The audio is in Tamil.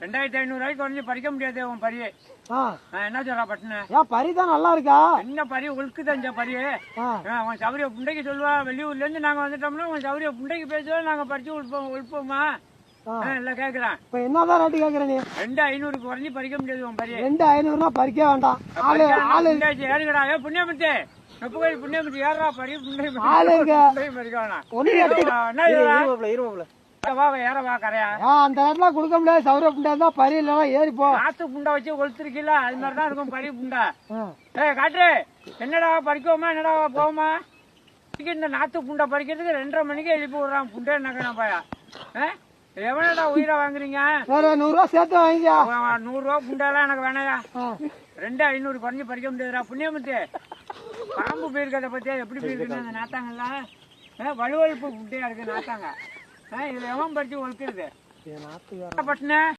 2500 குறைஞ்சு பறிக்க முடியாது உன் பரியே. என்ன சொல்றா பட்டுன? ஏன் பரி தான் நல்லா இருக்கா? என்ன பரி உழுக்குதான் பரியே. உன் சௌரிய புண்டைக்கு சொல்லுவா, வெளியூர்ல இருந்து நாங்க வந்துட்டோம்னா உன் சௌரிய புண்டைக்கு பேசுவா, நாங்க பறிச்சு உழுப்போமா? இல்ல கேக்குறேன். இப்ப என்னதான் ரேட்டு கேக்குற நீ? 2500 குறைஞ்சு பறிக்க முடியாது உன் பரியே. 2500 பறிக்க வேண்டாம். ஏறுகடா. புண்ணியமூர்த்தி நெப்புகோயில் புண்ணியமூர்த்தி ஏறா பரி புண்டை பறிக்க வேணாம். ஏறவா கரையா அந்த இடத்துல கொடுக்க முடியாது. சௌரிய புண்டை தான் பரி இல்லைன்னா ஏறிப்போ. நாத்து புண்டை வச்சு கொளுத்துருக்கீல, அது மாதிரிதான் இருக்கும் பரி புண்டை. காட்டு என்னடா பறிக்கோமா, என்னடா போவோமா? இந்த நாத்து புண்டை பறிக்கிறதுக்கு 2:30 மணிக்கு எழுப்பி விடுறான் புண்டை நக்கணும் பையா. எவனடா உயிரை வாங்குறீங்க? 100 ரூபா சேர்த்து வாங்கியா? 100 ரூபா புண்டாலாம் எனக்கு வேணாயா. 2500 குறைஞ்சு பறிக்க முடியாதுடா. புண்ணியமூர்த்தி பாம்பு போயிருக்கத பத்தியா எப்படி போயிருக்குன்னு அந்த நாத்தாங்கல்ல வலுவழுப்பு புண்டையா இருக்கு நாத்தாங்க. இதுல எவன் பறிச்சு ஒழுக்கிறது? பட்டுன